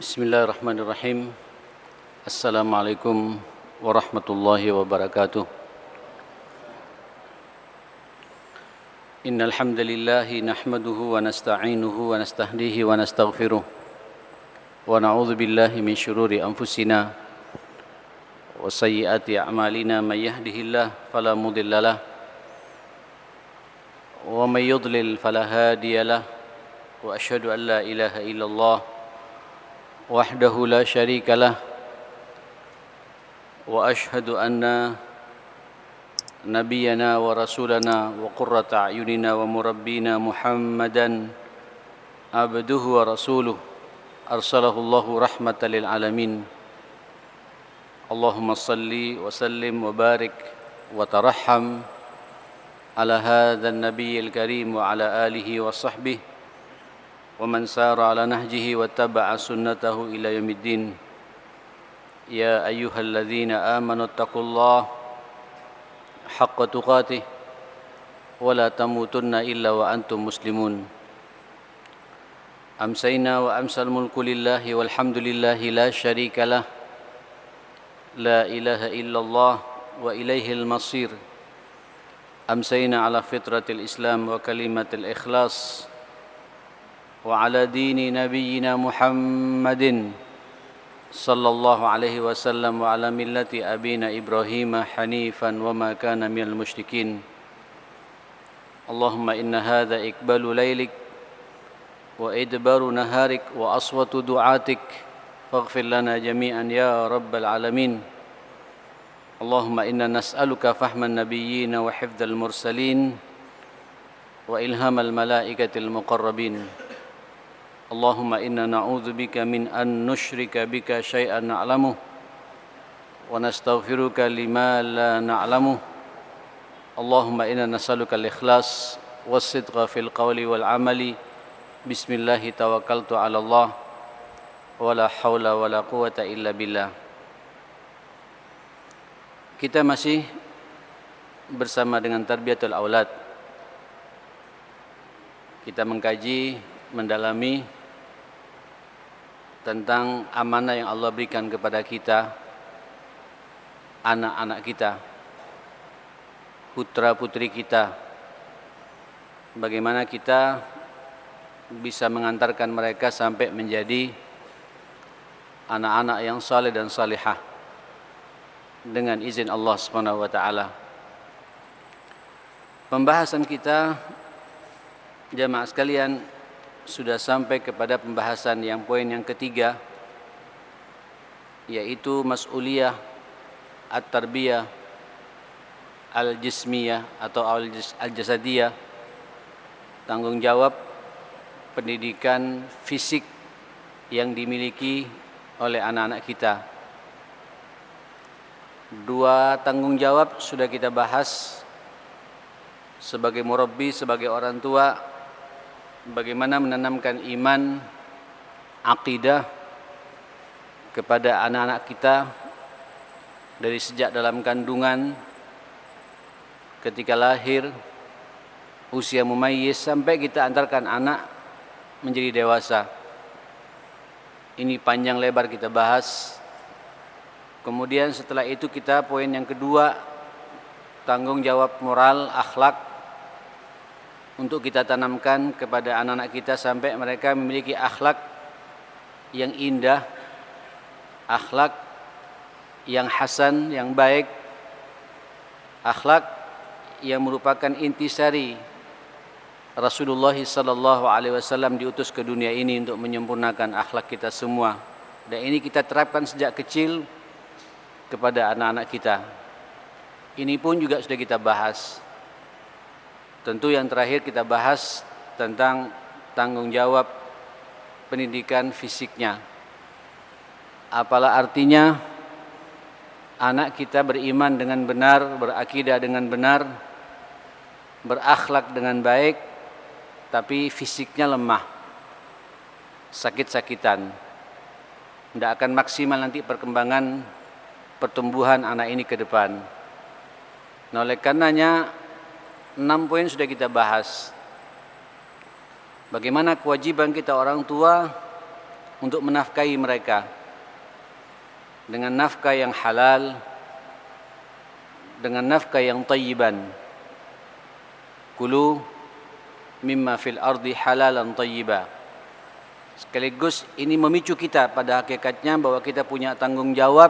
Bismillahirrahmanirrahim. Assalamualaikum warahmatullahi wabarakatuh. Innal hamdalillahi nahmaduhu wa nasta'inuhu wa nastahdihi wa nastaghfiruh. Wa na'udzu billahi min syururi anfusina wa sayyiati a'malina may yahdihillahu fala mudhillalah wa may yudlil fala hadiyalah. Wa asyhadu an la ilaha illallah wahdahu la syarika lah wa asyhadu anna nabiyyana wa rasulana wa qurrata a'yunina wa murabbina Muhammadan abduhu wa rasuluh arsalahu Allahu rahmatan lil alamin. Allahumma salli wa sallim wa barik wa tarahham ala hadzal nabiyil karim wa ala alihi wa sahbihi ومن سار على نهجه واتبع سنته إلى يوم الدين. يا أيها الذين آمنوا اتقوا الله حق تقاته ولا تموتن إلا وأنتم مسلمون. أمسينا وأمسى الملك لله والحمد لله لا شريك له لا إله إلا الله وإليه المصير. أمسينا على فطرة الإسلام وكلمة الإخلاص وعلى دين نبينا محمد صلى الله عليه وسلم وعلى ملة أبينا إبراهيم حنيفا وما كان من المشركين. اللهم إن هذا إقبال ليلك وإدبار نهارك وأصوات دعاتك فاغفر لنا جميعا يا رب العالمين. اللهم إنا نسألك فهم النبيين وحفظ المرسلين وإلهام الملائكة المقربين. اللهم إنا نعوذ بك من أن نشرك بك شيئا نعلمه ونستغفرك لما لا نعلمه. اللهم إنا نسألك الإخلاص والصدق في القول والعمل. بسم الله توكلت على الله ولا حول ولا قوة إلا بالله. Kita masih bersama dengan Tarbiyatul Aulad. Kita mengkaji, mendalami tentang amanah yang Allah berikan kepada kita, anak-anak kita, putra-putri kita. Bagaimana kita bisa mengantarkan mereka sampai menjadi anak-anak yang saleh dan salihah dengan izin Allah Subhanahu wa taala. Pembahasan kita, jamaah sekalian, sudah sampai kepada pembahasan yang poin yang ketiga, yaitu mas'uliyah at-tarbiyah al-jismiyah atau al-jasadiyah, tanggung jawab pendidikan fisik yang dimiliki oleh anak-anak kita. Dua tanggung jawab sudah kita bahas sebagai murabbi, sebagai orang tua. Bagaimana menanamkan iman, akidah kepada anak-anak kita dari sejak dalam kandungan, ketika lahir, usia mumayyiz, sampai kita antarkan anak menjadi dewasa. Ini panjang lebar kita bahas. Kemudian setelah itu kita poin yang kedua, tanggung jawab moral, akhlak, untuk kita tanamkan kepada anak-anak kita sampai mereka memiliki akhlak yang indah, akhlak yang hasan, yang baik, akhlak yang merupakan intisari Rasulullah sallallahu alaihi wasallam diutus ke dunia ini untuk menyempurnakan akhlak kita semua. Dan ini kita terapkan sejak kecil kepada anak-anak kita. Ini pun juga sudah kita bahas. Tentu yang terakhir kita bahas tentang tanggung jawab pendidikan fisiknya. Apalah artinya anak kita beriman dengan benar, berakidah dengan benar, berakhlak dengan baik, tapi fisiknya lemah, sakit-sakitan. Tidak akan maksimal nanti perkembangan pertumbuhan anak ini ke depan. Nah, oleh karenanya 6 poin sudah kita bahas. Bagaimana kewajiban kita orang tua untuk menafkahi mereka dengan nafkah yang halal, dengan nafkah yang tayyiban. Kulu mimma fil ardi halalan tayyiba. Sekaligus ini memicu kita pada hakikatnya bahwa kita punya tanggung jawab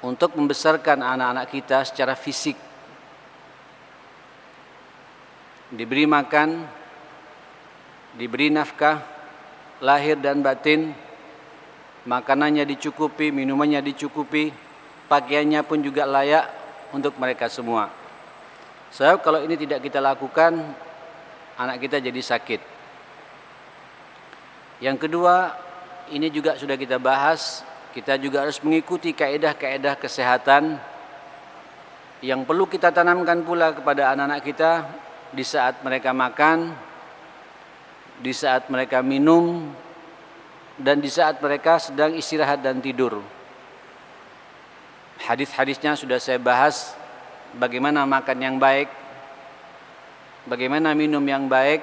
untuk membesarkan anak-anak kita secara fisik. Diberi makan, diberi nafkah lahir dan batin, makanannya dicukupi, minumannya dicukupi, pakaiannya pun juga layak untuk mereka semua. Sebab kalau ini tidak kita lakukan, anak kita jadi sakit. Yang kedua, ini juga sudah kita bahas, kita juga harus mengikuti kaedah-kaedah kesehatan yang perlu kita tanamkan pula kepada anak-anak kita di saat mereka makan, di saat mereka minum, dan di saat mereka sedang istirahat dan tidur. Hadis-hadisnya sudah saya bahas, bagaimana makan yang baik, bagaimana minum yang baik,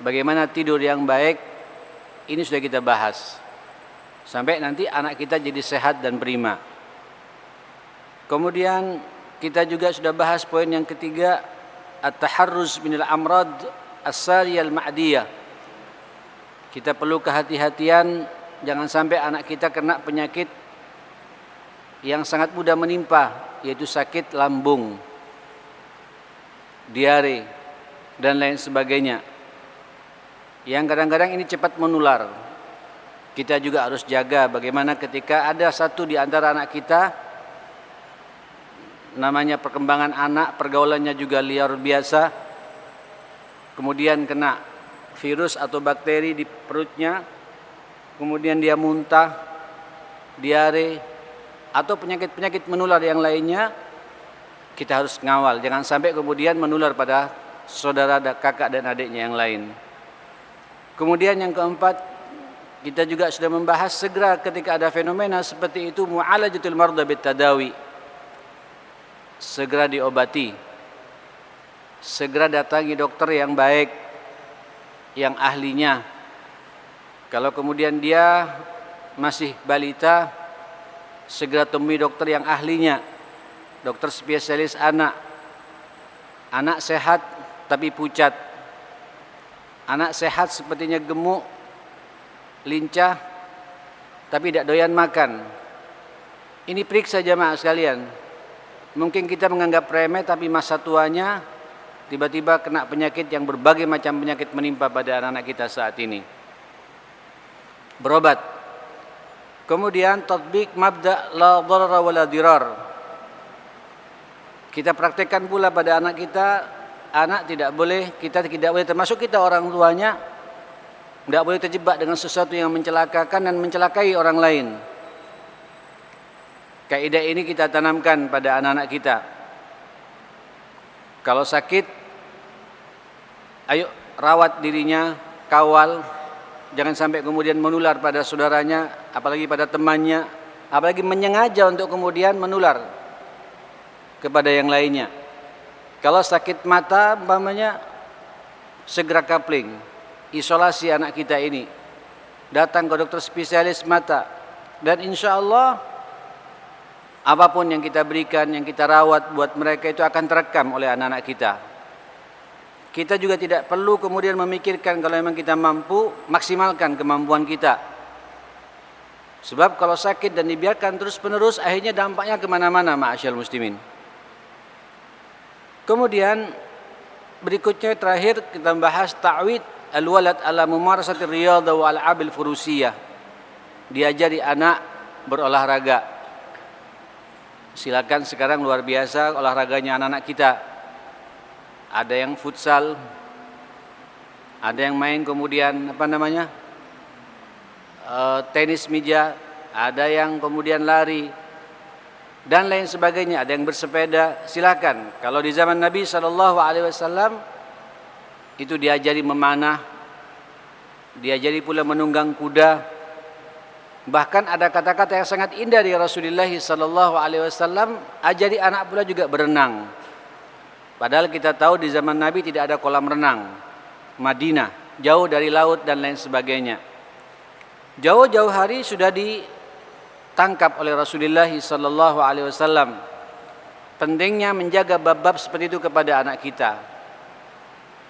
bagaimana tidur yang baik. Ini sudah kita bahas sampai nanti anak kita jadi sehat dan prima. Kemudian kita juga sudah bahas poin yang ketiga, at-taharruz minal amrad as-sariyah al-ma'diyah. Kita perlu kehati-hatian jangan sampai anak kita kena penyakit yang sangat mudah menimpa, yaitu sakit lambung, diare, dan lain sebagainya, yang kadang-kadang ini cepat menular. Kita juga harus jaga bagaimana ketika ada satu di antara anak kita, namanya perkembangan anak, pergaulannya juga liar biasa, kemudian kena virus atau bakteri di perutnya, kemudian dia muntah, diare, atau penyakit-penyakit menular yang lainnya, kita harus ngawal, jangan sampai kemudian menular pada saudara, kakak dan adiknya yang lain. Kemudian yang keempat, kita juga sudah membahas segera ketika ada fenomena seperti itu, mu'alajatul marda bitadawi, segera diobati, segera datangi dokter yang baik, yang ahlinya. Kalau kemudian dia masih balita, segera temui dokter yang ahlinya, dokter spesialis anak. Anak sehat tapi pucat, anak sehat sepertinya gemuk, lincah, tapi tidak doyan makan. Ini periksa jamaah sekalian. Mungkin kita menganggap remeh, tapi masa tuanya tiba-tiba kena penyakit yang berbagai macam penyakit menimpa pada anak-anak kita saat ini. Berobat. Kemudian tatbik mabda la dharara wa la dirar. Kita praktekkan pula pada anak kita, anak kita tidak boleh, termasuk kita orang tuanya, tidak boleh terjebak dengan sesuatu yang mencelakakan dan mencelakai orang lain. Kaidah ini kita tanamkan pada anak-anak kita. Kalau sakit, ayo rawat dirinya, kawal, jangan sampai kemudian menular pada saudaranya, apalagi pada temannya, apalagi menyengaja untuk kemudian menular kepada yang lainnya. Kalau sakit mata umpamanya, segera coupling, isolasi anak kita ini, datang ke dokter spesialis mata, dan insya Allah apapun yang kita berikan, yang kita rawat buat mereka itu akan terekam oleh anak-anak kita. Kita juga tidak perlu kemudian memikirkan, kalau memang kita mampu, maksimalkan kemampuan kita. Sebab kalau sakit dan dibiarkan terus-menerus, akhirnya dampaknya kemana-mana, ma'asyal muslimin. Kemudian berikutnya terakhir kita bahas ta'wid al-walad ala mumarasatir riyadha wa al-abil furusiyah. Diajari anak berolahraga. Silakan sekarang luar biasa olahraganya anak-anak kita. Ada yang futsal, ada yang main kemudian tenis meja, ada yang kemudian lari dan lain sebagainya, ada yang bersepeda. Silakan. Kalau di zaman Nabi SAW itu diajari memanah, diajari pula menunggang kuda. Bahkan ada kata-kata yang sangat indah dari Rasulullah SAW, ajari anak pula juga berenang. Padahal kita tahu di zaman Nabi tidak ada kolam renang. Madinah jauh dari laut dan lain sebagainya. Jauh-jauh hari sudah ditangkap oleh Rasulullah sallallahu alaihi wasallam pentingnya menjaga bab-bab seperti itu kepada anak kita.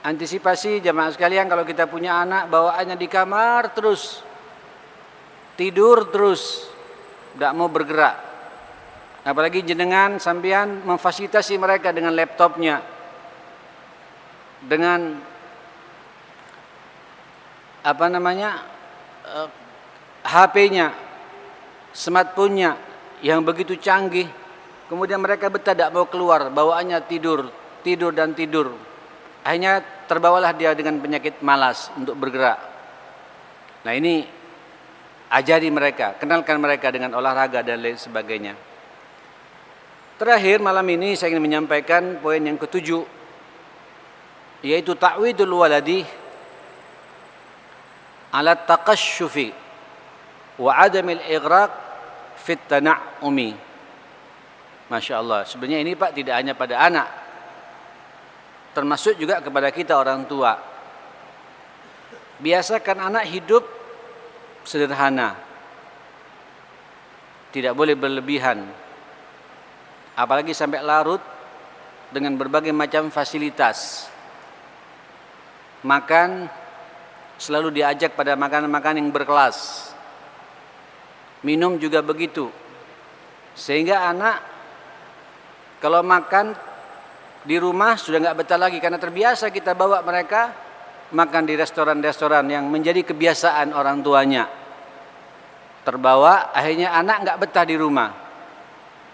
Antisipasi jamaah sekalian, kalau kita punya anak bawaannya di kamar terus, tidur terus, tidak mau bergerak. Apalagi jenengan sampean memfasilitasi mereka dengan laptopnya, dengan HP-nya, smartphone-nya yang begitu canggih. Kemudian mereka betah tidak mau keluar, bawaannya tidur dan tidur. Akhirnya terbawalah dia dengan penyakit malas untuk bergerak. Nah ini ajari mereka, kenalkan mereka dengan olahraga dan lain sebagainya. Terakhir malam ini saya ingin menyampaikan poin yang ketujuh, yaitu ta'widul waladi ala taqasyufi wa adamil ighraq fit tana'umi. Masya Allah, sebenarnya ini Pak tidak hanya pada anak, termasuk juga kepada kita orang tua. Biasakan anak hidup sederhana, tidak boleh berlebihan, apalagi sampai larut dengan berbagai macam fasilitas. Makan selalu diajak pada makanan-makanan yang berkelas, minum juga begitu, sehingga anak kalau makan di rumah sudah nggak betah lagi, karena terbiasa kita bawa mereka makan di restoran-restoran yang menjadi kebiasaan orang tuanya. Terbawa, akhirnya anak nggak betah di rumah.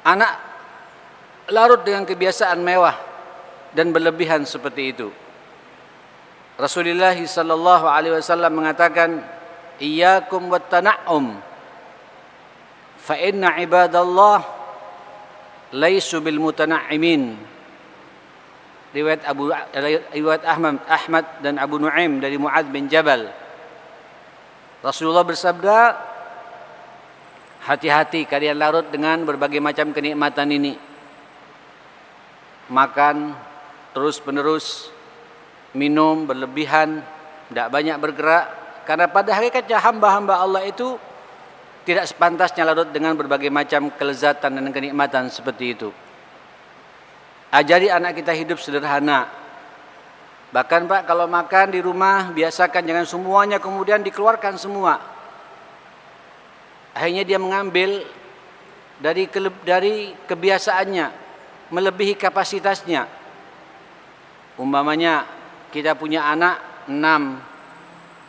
Anak larut dengan kebiasaan mewah dan berlebihan seperti itu. Rasulullah sallallahu alaihi wasallam mengatakan, "Iyyakum wat-tana'um, fa inna ibadallah laisu bil mutana'imin." Riwayat Ahmad dan Abu Nuaim dari Mu'adz bin Jabal. Rasulullah bersabda, hati-hati kalian larut dengan berbagai macam kenikmatan ini. Makan terus menerus, minum berlebihan, tidak banyak bergerak, karena pada hakikatnya hamba-hamba Allah itu tidak sepantasnya larut dengan berbagai macam kelezatan dan kenikmatan seperti itu. Ajari anak kita hidup sederhana. Bahkan Pak, kalau makan di rumah biasakan jangan semuanya kemudian dikeluarkan semua. Akhirnya dia mengambil dari kebiasaannya, melebihi kapasitasnya. Umpamanya kita punya anak 6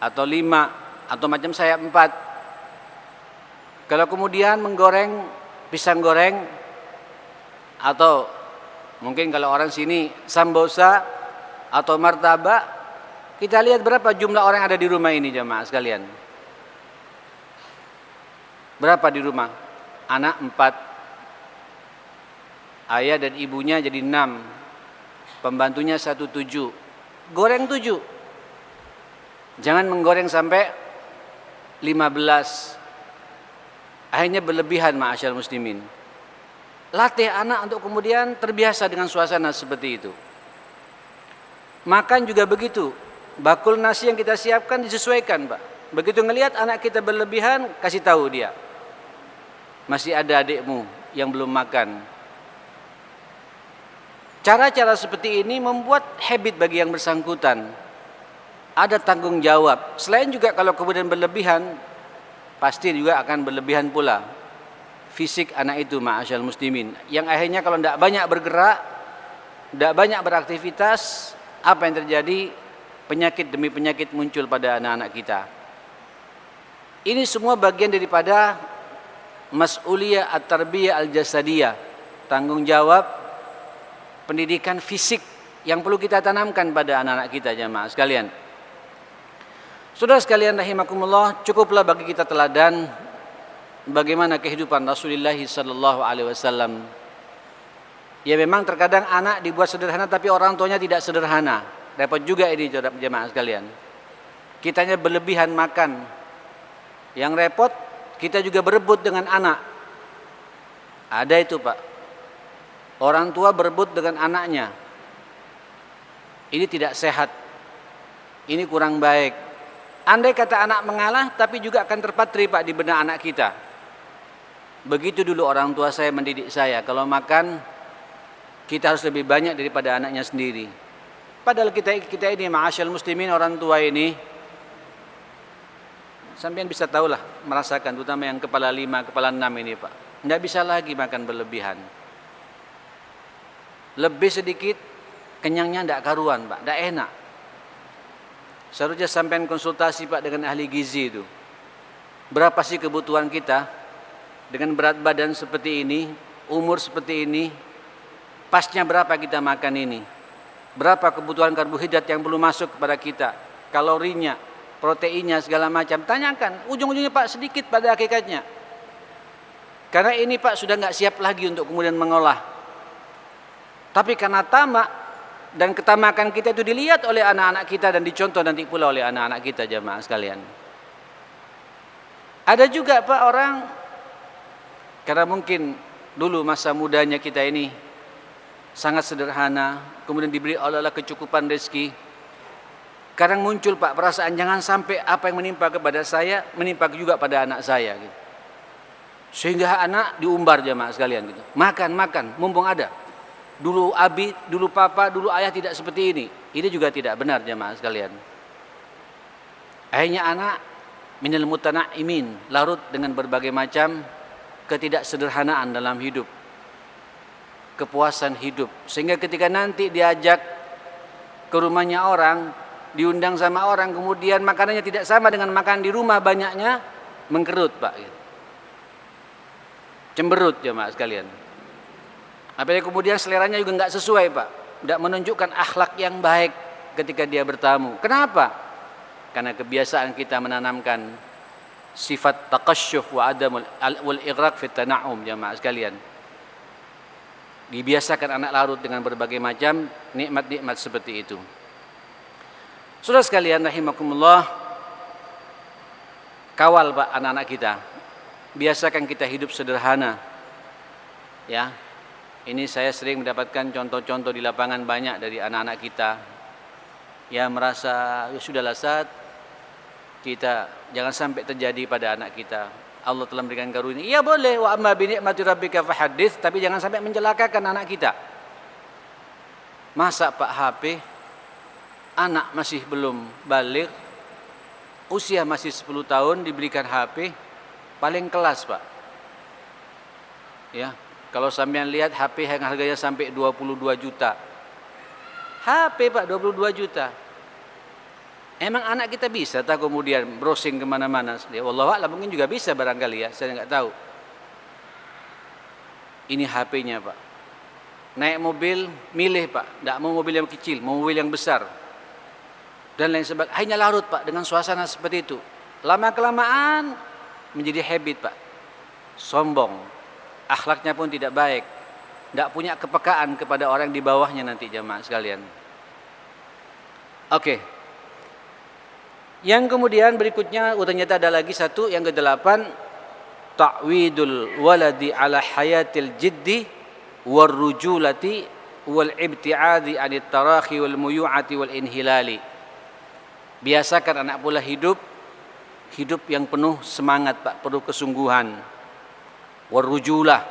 atau 5 atau macam saya 4. Kalau kemudian menggoreng pisang goreng atau mungkin kalau orang sini sambosa atau martabak, kita lihat berapa jumlah orang yang ada di rumah ini jemaah sekalian. Berapa di rumah? Anak 4, ayah dan ibunya jadi 6, pembantunya 1, 7, goreng 7. Jangan menggoreng sampai 15. Akhirnya berlebihan ma'asyal muslimin. Latih anak untuk kemudian terbiasa dengan suasana seperti itu. Makan juga begitu. Bakul nasi yang kita siapkan disesuaikan, Pak. Begitu ngelihat anak kita berlebihan, kasih tahu dia, masih ada adikmu yang belum makan. Cara-cara seperti ini membuat habit bagi yang bersangkutan. Ada tanggung jawab. Selain juga kalau kemudian berlebihan, pasti juga akan berlebihan pula fisik anak itu ma'asyal muslimin, yang akhirnya kalau tidak banyak bergerak, tidak banyak beraktivitas, apa yang terjadi? Penyakit demi penyakit muncul pada anak-anak kita. Ini semua bagian daripada mas'uliyah at-tarbiyah al-jasadiyah, tanggung jawab pendidikan fisik yang perlu kita tanamkan pada anak-anak kita jemaah sekalian. Saudara sekalian rahimakumullah, cukuplah bagi kita teladan bagaimana kehidupan Rasulullah sallallahu alaihi wasallam. Ya memang terkadang anak dibuat sederhana tapi orang tuanya tidak sederhana. Repot juga ini jemaah sekalian. Kitanya berlebihan makan. Yang repot kita juga berebut dengan anak. Ada itu Pak. Orang tua berebut dengan anaknya. Ini tidak sehat. Ini kurang baik. Andai kata anak mengalah, tapi juga akan terpatri Pak di benak anak kita. Begitu dulu orang tua saya mendidik saya, kalau makan kita harus lebih banyak daripada anaknya sendiri. Padahal kita ini ma'asyal muslimin, orang tua ini, sampean bisa tahulah, merasakan, terutama yang kepala 5, kepala 6 ini Pak, tidak bisa lagi makan berlebihan. Lebih sedikit kenyangnya tidak karuan Pak, tidak enak. Seharusnya sampean konsultasi Pak dengan ahli gizi itu. Berapa sih kebutuhan kita dengan berat badan seperti ini, umur seperti ini, pasnya berapa kita makan ini? Berapa kebutuhan karbohidrat yang perlu masuk kepada kita? Kalorinya, proteinnya, segala macam. Tanyakan, ujung-ujungnya Pak sedikit pada hakikatnya. Karena ini Pak sudah nggak siap lagi untuk kemudian mengolah. Tapi karena tamak dan ketamakan kita itu dilihat oleh anak-anak kita dan dicontoh nanti pula oleh anak-anak kita, jamaah sekalian. Ada juga Pak orang, karena mungkin dulu masa mudanya kita ini sangat sederhana, kemudian diberi oleh Allah kecukupan rezeki. Kadang muncul Pak perasaan jangan sampai apa yang menimpa kepada saya menimpa juga pada anak saya gitu. Sehingga anak diumbar, jamaah sekalian gitu. Makan, mumpung ada. Dulu abi, dulu papa, dulu ayah tidak seperti ini. Ini juga tidak benar, jamaah sekalian. Akhirnya anak minal mutana'imin, larut dengan berbagai macam ketidaksederhanaan dalam hidup, kepuasan hidup. Sehingga ketika nanti diajak ke rumahnya orang, diundang sama orang, kemudian makanannya tidak sama dengan makan di rumah, banyaknya mengkerut Pak. Cemberut, jamaah sekalian. Apalagi kemudian seleranya juga nggak sesuai Pak, tidak menunjukkan akhlak yang baik ketika dia bertamu. Kenapa? Karena kebiasaan kita menanamkan sifat taqasyuf wa adamul wal ighraq fit tana'um, jamaah sekalian. Dibiasakan anak larut dengan berbagai macam nikmat-nikmat seperti itu. Saudara sekalian rahimakumullah, kawal Pak anak-anak kita. Biasakan kita hidup sederhana. Ya. Ini saya sering mendapatkan contoh-contoh di lapangan banyak dari anak-anak kita yang merasa ya sudahlah Ustaz, kita jangan sampai terjadi pada anak kita. Allah telah memberikan karunia. Iya boleh, wa amma bi ni'mati rabbika fahaddits, tapi jangan sampai mencelakakan anak kita. Masa Pak HP anak masih belum balik, usia masih 10 tahun diberikan HP paling kelas Pak. Ya. Kalau sampean lihat HP yang harganya sampai 22 juta. HP Pak 22 juta. Emang anak kita bisa tak kemudian browsing kemana-mana? Ya wallahualam mungkin juga bisa barangkali ya, saya nggak tahu. Ini HP-nya Pak. Naik mobil, milih Pak. Nggak mau mobil yang kecil, mau mobil yang besar. Dan lain sebagainya. Hanya larut Pak dengan suasana seperti itu. Lama-kelamaan menjadi habit Pak. Sombong. Akhlaknya pun tidak baik, tidak punya kepekaan kepada orang di bawahnya nanti, jamaah sekalian. Oke. Yang kemudian berikutnya ternyata ada lagi satu yang ke-8, ta'widul waladi ala hayatil jiddi warrujulati wal ibti'adi anit tarahi wal muyu'ati wal inhilali. Biasakan anak pula hidup yang penuh semangat Pak, penuh kesungguhan. Warujulah,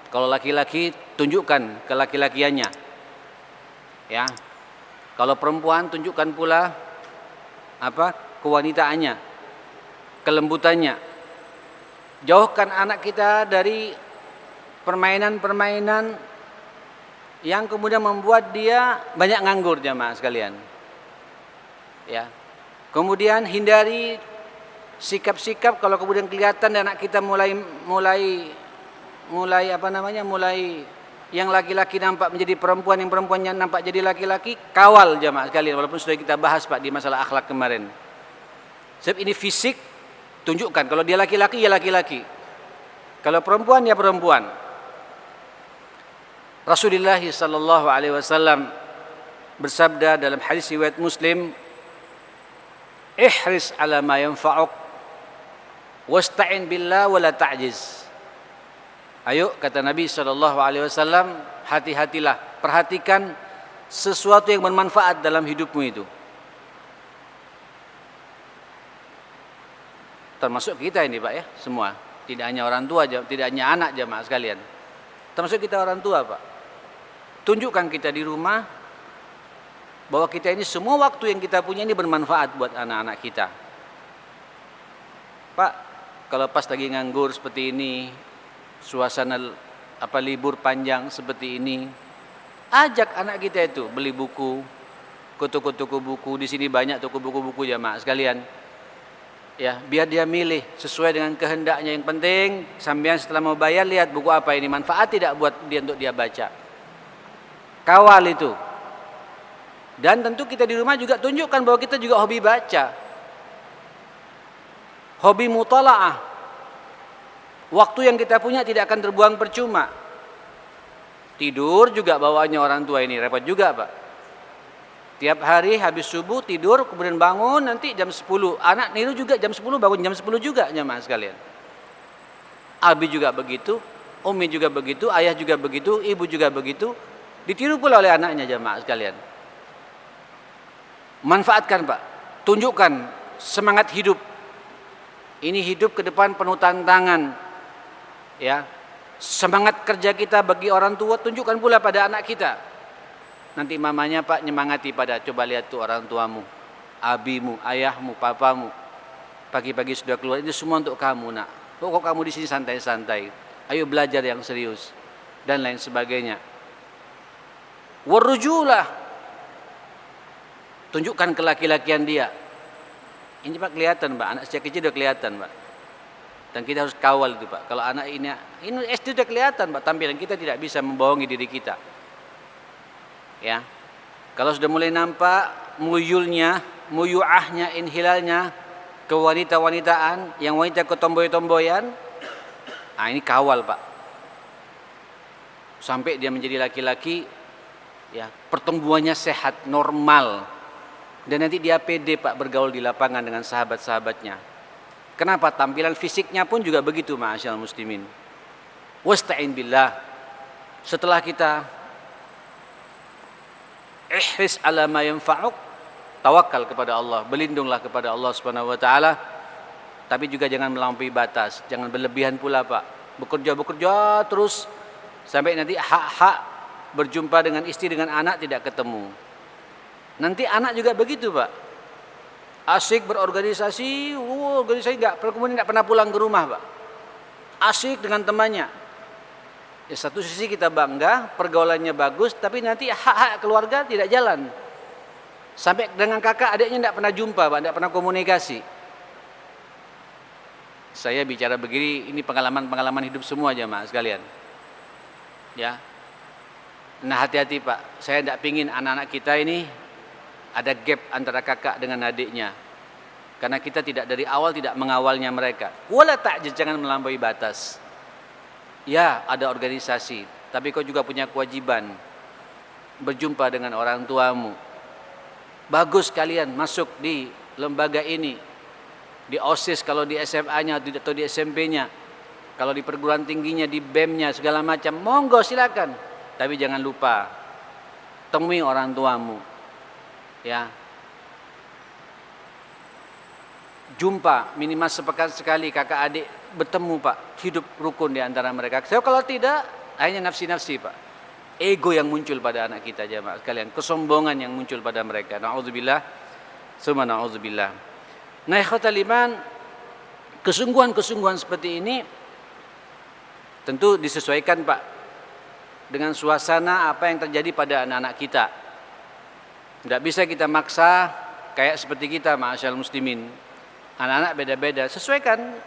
kalau laki-laki tunjukkan kelaki-lakiannya, ya. Kalau perempuan tunjukkan pula apa kewanitaannya, kelembutannya. Jauhkan anak kita dari permainan-permainan yang kemudian membuat dia banyak nganggur, jamaah sekalian. Ya. Kemudian hindari sikap-sikap kalau kemudian kelihatan anak kita mulai yang laki-laki nampak menjadi perempuan, yang perempuannya nampak jadi laki-laki, kawal jamaah sekalian, walaupun sudah kita bahas Pak di masalah akhlak kemarin. Sebab ini fisik, tunjukkan kalau dia laki-laki ya laki-laki, kalau perempuan ya perempuan. Rasulullah sallallahu alaihi wasallam bersabda dalam hadis riwayat Muslim, ihris ala ma yanfa'uk wasta'in billah wala ta'jiz. Ayo kata Nabi SAW, hati-hatilah, perhatikan sesuatu yang bermanfaat dalam hidupmu itu. termasuk kita ini Pak ya, semua. Tidak hanya orang tua, tidak hanya anak jamaah sekalian. Termasuk kita orang tua Pak. Tunjukkan kita di rumah bahwa kita ini semua waktu yang kita punya ini bermanfaat buat anak-anak kita. Pak, kalau pas lagi nganggur seperti ini, suasana libur panjang seperti ini, ajak anak kita itu beli buku, ke toko-toko buku. Di sini banyak toko buku-buku jamaah sekalian. Ya, biar dia milih sesuai dengan kehendaknya. Yang penting sampean setelah mau bayar lihat buku apa ini, manfaat tidak buat dia untuk dia baca. Kawal itu. Dan tentu kita di rumah juga tunjukkan bahwa kita juga hobi baca. Hobi mutalaah. Waktu yang kita punya tidak akan terbuang percuma. Tidur juga bawaannya orang tua ini repot juga Pak. Tiap hari habis subuh tidur, kemudian bangun nanti jam 10. Anak niru juga jam 10, bangun jam 10 juga jamaah sekalian. Abi juga begitu, Umi juga begitu, ayah juga begitu, ibu juga begitu. Ditiru pula oleh anaknya jamaah sekalian. Manfaatkan Pak, tunjukkan semangat hidup. Ini hidup ke depan penuh tantangan. Ya, semangat kerja kita bagi orang tua tunjukkan pula pada anak kita. Nanti mamanya Pak nyemangati pada, coba lihat tuh orang tuamu, abimu, ayahmu, papamu. Pagi-pagi sudah keluar, ini semua untuk kamu nak. Kok kamu di sini santai-santai? Ayo belajar yang serius dan lain sebagainya. Warujulah, tunjukkan kelaki-lakian dia. Ini Pak kelihatan Pak, anak sejak kecil udah kelihatan Pak. Dan kita harus kawal itu Pak. Kalau anak ini SD udah kelihatan Pak, tampilan kita tidak bisa membohongi diri kita. Ya, kalau sudah mulai nampak muyulnya, muyuahnya, inhilalnya, kewanita-wanitaan, yang wanita ketomboy-tomboyan, nah ini kawal Pak. Sampai dia menjadi laki-laki, ya pertumbuhannya sehat, normal, dan nanti dia pede Pak bergaul di lapangan dengan sahabat-sahabatnya. Kenapa? Tampilan fisiknya pun juga begitu, ma'asyiral muslimin. Wasta'in billah. Setelah kita ihris ala ma yanfa'uk, tawakal kepada Allah, berlindunglah kepada Allah Subhanahu wa taala. Tapi juga jangan melampaui batas, jangan berlebihan pula Pak. Bekerja terus sampai nanti hak-hak berjumpa dengan istri dengan anak tidak ketemu. Nanti anak juga begitu Pak. Asik berorganisasi, organisasi kemudian enggak pernah pulang ke rumah Pak. Asik dengan temannya. Ya, satu sisi kita bangga, pergaulannya bagus, tapi nanti hak-hak keluarga tidak jalan. Sampai dengan kakak adiknya tidak pernah jumpa, Pak, tidak pernah komunikasi. Saya bicara begini, ini pengalaman-pengalaman hidup semua jamaah sekalian. Ya, nah hati-hati Pak, saya tidak pingin anak-anak kita ini ada gap antara kakak dengan adiknya. Karena kita tidak dari awal tidak mengawalnya mereka. Wala ta'jiz, jangan melampaui batas. Ya, ada organisasi, tapi kau juga punya kewajiban berjumpa dengan orang tuamu. Bagus kalian masuk di lembaga ini, di OSIS kalau di SMA-nya atau di SMP-nya, kalau di perguruan tingginya, di BEM-nya segala macam, monggo silakan. Tapi jangan lupa temui orang tuamu. Ya. Jumpa minimal sepekan sekali kakak adik bertemu Pak, hidup rukun di antara mereka. So, kalau tidak, akhirnya nafsi-nafsi Pak, ego yang muncul pada anak kita jemaah sekalian, kesombongan yang muncul pada mereka. Na'udzubillah, summa na'udzubillah. Nah, ikhwatal iman, kesungguhan-kesungguhan seperti ini tentu disesuaikan Pak dengan suasana apa yang terjadi pada anak-anak kita. Tidak bisa kita maksa kayak seperti kita, ma'asyiral muslimin. Anak-anak beda-beda, sesuaikan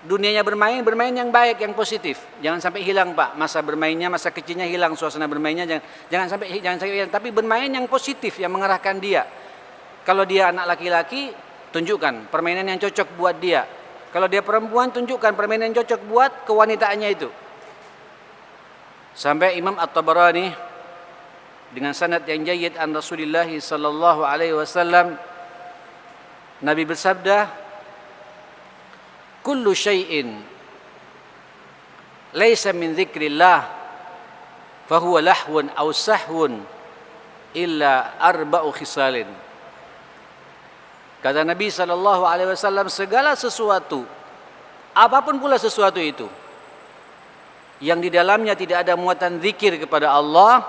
dunianya bermain yang baik, yang positif. Jangan sampai hilang Pak, masa bermainnya, masa kecilnya hilang, suasana bermainnya jangan sampai hilang, tapi bermain yang positif yang mengarahkan dia. Kalau dia anak laki-laki, tunjukkan permainan yang cocok buat dia. Kalau dia perempuan, tunjukkan permainan yang cocok buat kewanitaannya itu. Sampai Imam At-Tabarani dengan sanad yang jayyid an Rasulullah sallallahu alaihi wasallam, Nabi bersabda, kullu syai'in laisa min dzikrillah fahuwa lahwun aw sahwun illa arba'u khisalin. Kata Nabi SAW, segala sesuatu, apapun pula sesuatu itu, yang di dalamnya tidak ada muatan zikir kepada Allah,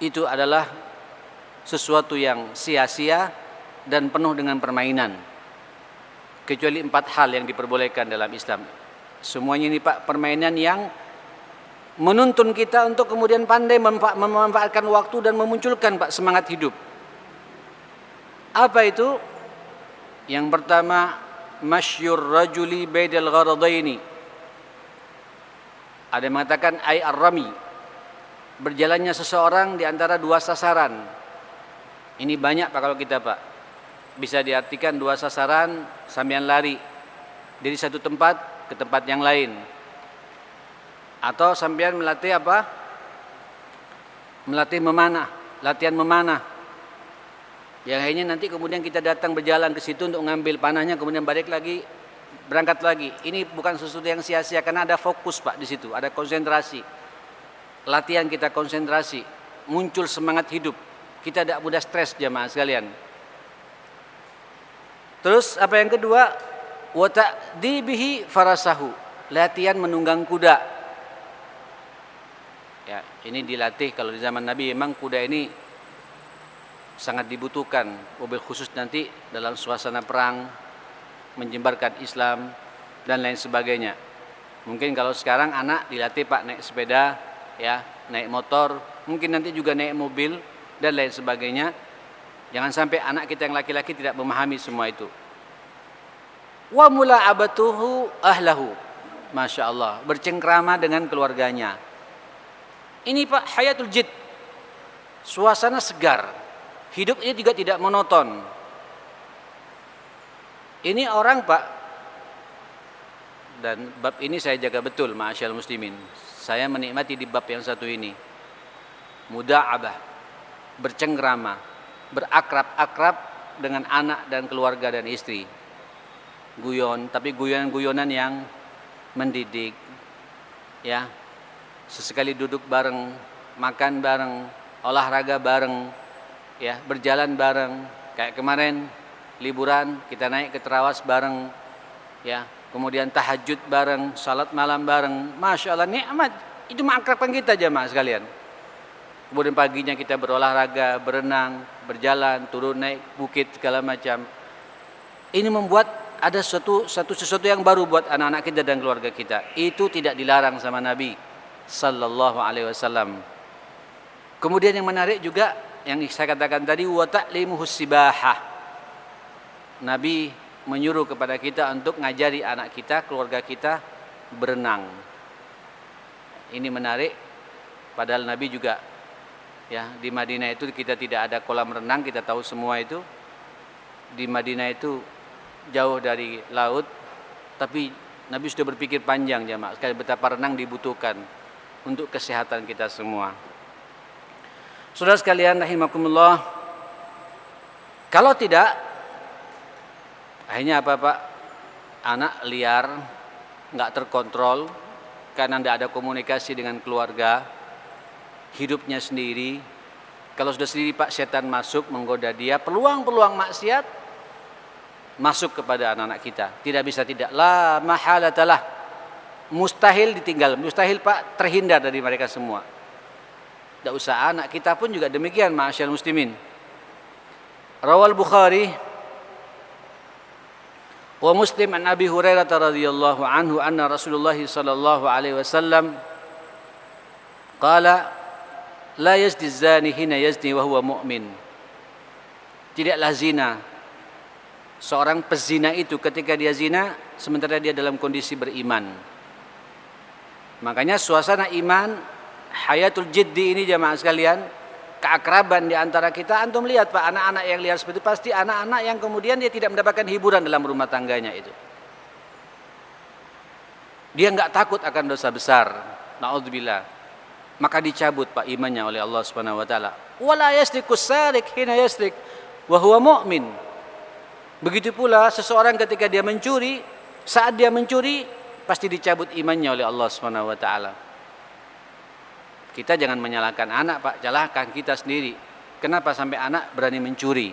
itu adalah sesuatu yang sia-sia dan penuh dengan permainan. Kecuali 4 hal yang diperbolehkan dalam Islam. Semuanya ini Pak, permainan yang menuntun kita untuk kemudian pandai memanfaatkan waktu dan memunculkan Pak semangat hidup. Apa itu? Yang pertama, masyur rajuli baidal gharadaini. Ada yang mengatakan ay ar-rami, berjalannya seseorang di antara 2 sasaran. Ini banyak Pak kalau kita Pak. Bisa diartikan 2 sasaran sambian lari dari satu tempat ke tempat yang lain. Atau sambian melatih apa? Melatih memanah, latihan memanah. Yang akhirnya nanti kemudian kita datang berjalan ke situ untuk mengambil panahnya, kemudian balik lagi, berangkat lagi. Ini bukan sesuatu yang sia-sia karena ada fokus Pak di situ, ada konsentrasi. Latihan kita konsentrasi, muncul semangat hidup. Kita tidak mudah stres jamaah sekalian. Terus apa yang kedua? Wa ta'dibihi farasahu, latihan menunggang kuda. Ya, ini dilatih kalau di zaman Nabi memang kuda ini sangat dibutuhkan, mobil khusus nanti dalam suasana perang, menjembarkan Islam dan lain sebagainya. Mungkin kalau sekarang anak dilatih Pak naik sepeda, ya, naik motor, mungkin nanti juga naik mobil dan lain sebagainya. Jangan sampai anak kita yang laki-laki tidak memahami semua itu. Wa mula'abatuhu ahlahu, Masya Allah, bercengkrama dengan keluarganya. Ini Pak hayatul jid, suasana segar. Hidup ini juga tidak monoton. Ini orang Pak, dan bab ini saya jaga betul ma'asyal muslimin. Saya menikmati di bab yang satu ini. Muda'abah, bercengkrama, berakrab-akrab dengan anak dan keluarga dan istri. Guyon, tapi guyon-guyonan yang mendidik. Ya. Sesekali duduk bareng, makan bareng, olahraga bareng, ya, berjalan bareng. Kayak kemarin liburan kita naik ke Terawas bareng, ya, kemudian tahajud bareng, salat malam bareng. Masya Allah, nikmat. Itu mengakrabkan kita jamaah sekalian. Kemudian paginya kita berolahraga, berenang, berjalan, turun naik bukit segala macam. Ini membuat ada sesuatu yang baru buat anak-anak kita dan keluarga kita. Itu tidak dilarang sama Nabi sallallahu alaihi wasallam. Kemudian yang menarik juga yang saya katakan tadi, wa ta'limuhus sibahah. Nabi menyuruh kepada kita untuk ngajari anak kita, keluarga kita berenang. Ini menarik, padahal Nabi juga, ya, di Madinah itu kita tidak ada kolam renang, kita tahu semua itu. Di Madinah itu jauh dari laut, tapi Nabi sudah berpikir panjang jamaah sekali betapa renang dibutuhkan untuk kesehatan kita semua. Saudara sekalian rahimakumullah, kalau tidak, akhirnya apa Pak? Anak liar, nggak terkontrol karena tidak ada komunikasi dengan keluarga, hidupnya sendiri. Kalau sudah sendiri Pak, setan masuk menggoda dia, peluang-peluang maksiat masuk kepada anak-anak kita. Tidak bisa tidak, la mahalatalah, mustahil ditinggal, mustahil Pak terhindar dari mereka semua. Tidak usah anak kita pun juga demikian ma'asyal muslimin. Rawal Bukhari wa Muslim an Abi Hurairah radhiyallahu anhu anna Rasulullah sallallahu alaihi wasallam qala la yazni zani hina yazni wa huwa mu'min. Tidaklah zina seorang pezina itu ketika dia zina sementara dia dalam kondisi beriman. Makanya suasana iman, hayatul jiddi ini jamaah sekalian, keakraban di antara kita. Antum lihat Pak, anak-anak yang liar seperti itu pasti anak-anak yang kemudian dia tidak mendapatkan hiburan dalam rumah tangganya itu. Dia enggak takut akan dosa besar, naudzubillah. Maka dicabut Pak imannya oleh Allah Subhanahu wa taala. Wala yasrikus sarik hina yasrik wa huwa mu'min. Begitu pula seseorang ketika dia mencuri, saat dia mencuri pasti dicabut imannya oleh Allah Subhanahu wa taala. Kita jangan menyalahkan anak Pak, salahkan kita sendiri. Kenapa sampai anak berani mencuri?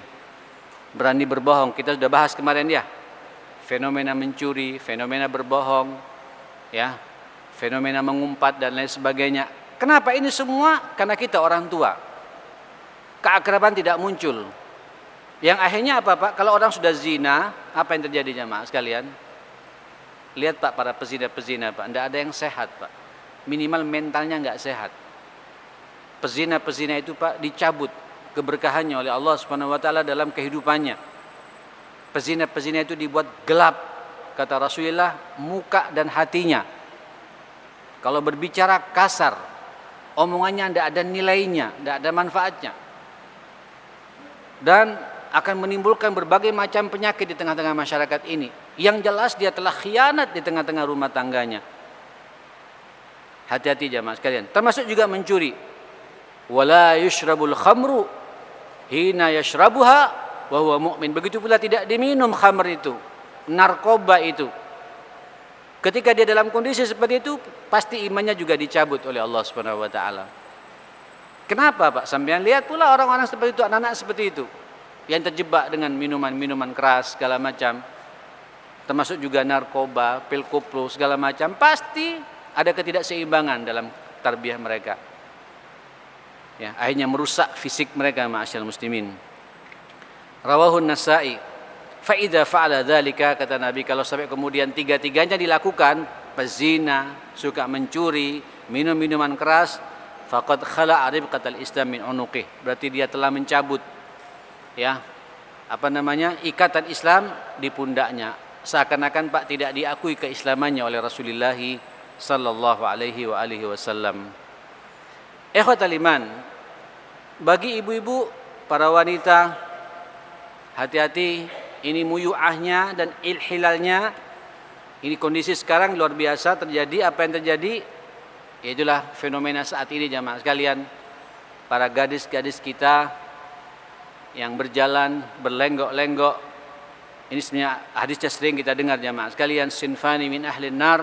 berani berbohong. Kita sudah bahas kemarin ya, fenomena mencuri, fenomena berbohong, ya, fenomena mengumpat dan lain sebagainya. Kenapa ini semua? Karena kita orang tua, keakraban tidak muncul. Yang akhirnya apa Pak? Kalau orang sudah zina, apa yang terjadi jamaah sekalian? Lihat Pak, para pezina-pezina Pak, tidak ada yang sehat Pak. Minimal mentalnya nggak sehat. Pezina-pezina itu Pak dicabut keberkahannya oleh Allah Subhanahu wa taala dalam kehidupannya. Pezina-pezina itu dibuat gelap, kata Rasulullah, muka dan hatinya. Kalau berbicara kasar, omongannya tidak ada nilainya, tidak ada manfaatnya. Dan akan menimbulkan berbagai macam penyakit di tengah-tengah masyarakat ini. Yang jelas dia telah khianat di tengah-tengah rumah tangganya. Hati-hati jamaah sekalian. Termasuk juga mencuri. Wala yushrabul khamru hina yashrabuha wa huwa mu'min. Begitu pula tidak diminum khamr itu, narkoba itu. Ketika dia dalam kondisi seperti itu, pasti imannya juga dicabut oleh Allah Subhanahu wa taala. Kenapa Pak? Sampean lihat pula orang-orang seperti itu, anak-anak seperti itu yang terjebak dengan minuman-minuman keras segala macam, termasuk juga narkoba, pil koplo segala macam, pasti ada ketidakseimbangan dalam tarbiyah mereka. Ya, akhirnya merusak fisik mereka, ma'asyiral muslimin. Rawahun Nasa'i. Fa idza fa'ala dzalika, kata Nabi, kalau sampai kemudian tiga-tiganya dilakukan, pezina, suka mencuri, minum minuman keras, faqad khala'a ribqatal Islam min unuqih. Berarti dia telah mencabut, ya, ikatan Islam di pundaknya, seakan-akan Pak tidak diakui keislamannya oleh Rasulullah sallallahu alaihi wa alihi wasallam. Ikhwatal iman, bagi ibu-ibu, para wanita, hati-hati, ini muyu'ahnya dan ilhilalnya. Ini kondisi sekarang luar biasa terjadi. Apa yang terjadi? Itulah fenomena saat ini jamaah sekalian. Para gadis-gadis kita yang berjalan berlenggok-lenggok. Ini sebenarnya hadisnya sering kita dengar jamaah sekalian. Sinfani min ahlin nar.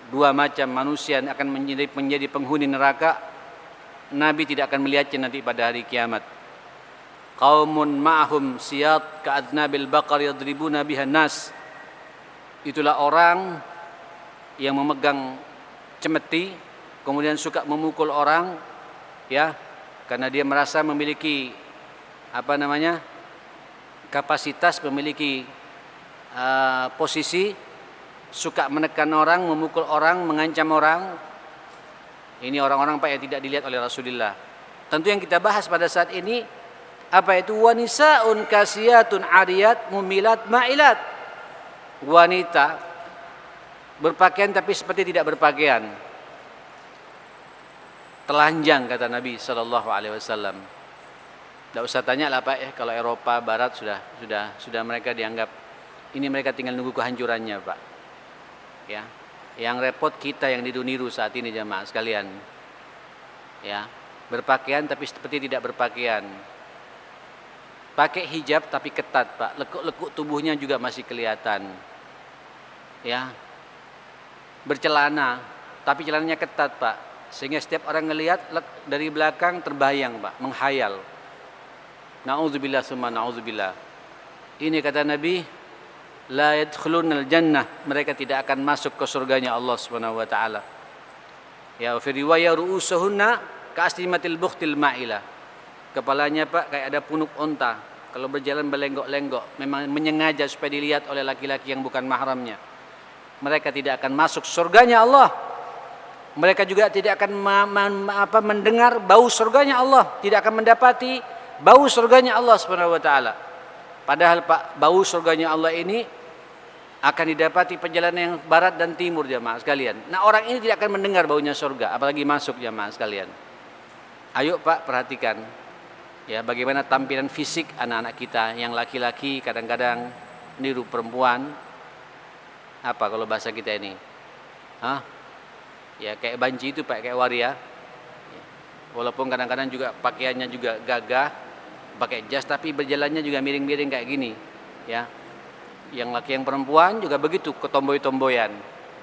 Dua macam manusia yang akan menjadi penghuni neraka. Nabi tidak akan melihatnya nanti pada hari kiamat. Qaumun ma'ahum siyat ka'adnabil baqar yadribuna bihan nas. Itulah orang yang memegang cemeti, kemudian suka memukul orang, ya, karena dia merasa memiliki kapasitas, memiliki posisi, suka menekan orang, memukul orang, mengancam orang. Ini orang-orang Pak yang tidak dilihat oleh Rasulullah. Tentu yang kita bahas pada saat ini, apa itu? Wanisaun kasiyatun ariyat mumilat ma'ilat. Wanita berpakaian tapi seperti tidak berpakaian, telanjang, kata Nabi SAW. Tidak usah tanya lah Pak, ya, kalau Eropa Barat sudah mereka dianggap ini, mereka tinggal nunggu kehancurannya Pak. Ya, yang repot kita yang niru-niru saat ini jamaah sekalian. Ya, berpakaian tapi seperti tidak berpakaian. Pakai hijab tapi ketat Pak, lekuk-lekuk tubuhnya juga masih kelihatan. Ya, bercelana tapi celananya ketat Pak, sehingga setiap orang ngelihat dari belakang terbayang Pak, menghayal. Na'udzubillah summa na'udzubillah. Ini kata Nabi, la yadkhulunal jannah, mereka tidak akan masuk ke surganya Allah Subhanahu wa taala. Ya, fi riwayat ru'usuhunna ka'aslimatil bukhtil ma'ilah. Kepalanya Pak kayak ada punuk onta, kalau berjalan berlenggok-lenggok, memang menyengaja supaya dilihat oleh laki-laki yang bukan mahramnya. Mereka tidak akan masuk surganya Allah. Mereka juga tidak akan mendengar bau surganya Allah, tidak akan mendapati bau surganya Allah Subhanahu wa taala. Padahal Pak, bau surganya Allah ini akan didapati perjalanan yang barat dan timur jamaah sekalian. Nah, orang ini tidak akan mendengar baunya surga, apalagi masuk jamaah sekalian. Ayo Pak, perhatikan ya bagaimana tampilan fisik anak-anak kita yang laki-laki, kadang-kadang niru perempuan. Apa kalau bahasa kita ini? Ya kayak banci itu Pak, kayak waria. Walaupun kadang-kadang juga pakaiannya juga gagah, pakai jas, tapi berjalannya juga miring-miring kayak gini. Ya, yang laki yang perempuan juga begitu, ketomboy-tomboyan.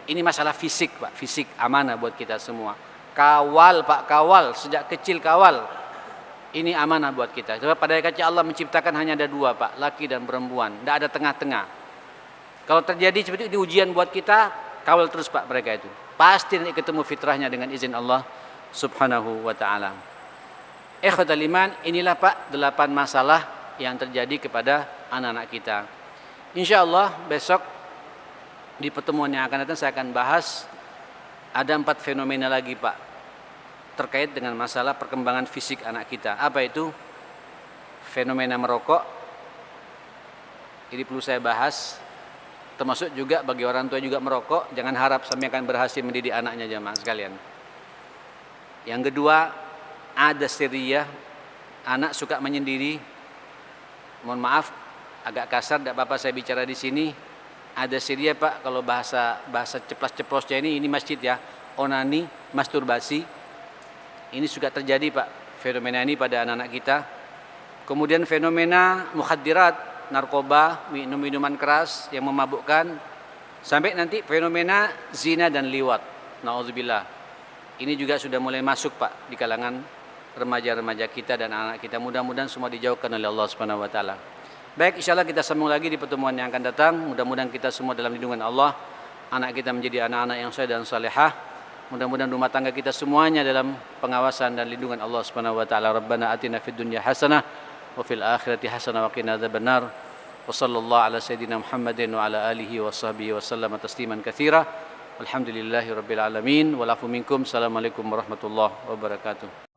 Ini masalah fisik Pak, fisik amanah buat kita semua. Kawal Pak, kawal, sejak kecil kawal. Ini amanah buat kita. Sebab pada hakikatnya Allah menciptakan hanya ada dua, Pak, laki dan perempuan. Tidak ada tengah-tengah. Kalau terjadi seperti itu ujian buat kita, kawal terus, Pak, mereka itu. Pasti nanti ketemu fitrahnya dengan izin Allah Subhanahu wa taala. Ikhwatal iman, inilah, Pak, 8 masalah yang terjadi kepada anak-anak kita. Insyaallah besok di pertemuan yang akan datang saya akan bahas ada 4 fenomena lagi, Pak, terkait dengan masalah perkembangan fisik anak kita. Apa itu? Fenomena merokok. Ini perlu saya bahas. Termasuk juga bagi orang tua juga merokok. Jangan harap sampai akan berhasil mendidik anaknya, jamaah sekalian. Yang kedua, ada seriyah. Anak suka menyendiri. Mohon maaf, agak kasar, tidak apa-apa saya bicara di sini. Ada seriyah, Pak, kalau bahasa ceplas-ceplosnya ini masjid ya. Onani, masturbasi. Ini juga terjadi, Pak, fenomena ini pada anak-anak kita. Kemudian fenomena mukhaddirat, narkoba, minuman keras yang memabukkan, sampai nanti fenomena zina dan liwat. Nauzubillah. Ini juga sudah mulai masuk, Pak, di kalangan remaja-remaja kita dan anak kita. Mudah-mudahan semua dijauhkan oleh Allah Subhanahu wa taala. Baik, insyaallah kita sambung lagi di pertemuan yang akan datang. Mudah-mudahan kita semua dalam lindungan Allah. Anak kita menjadi anak-anak yang saleh dan salehah. Mudah-mudahan rumah tangga kita semuanya dalam pengawasan dan lindungan Allah Subhanahu wa taala. Rabbana atina fid dunya hasanah wa fil akhirati hasanah wa qina adzabannar. Wa sallallahu ala sayidina Muhammadin wa ala alihi wa sahbihi wa sallama tasliman katsira. Alhamdulillahirabbil alamin. Wal afu minkum. Assalamualaikum warahmatullahi wabarakatuh.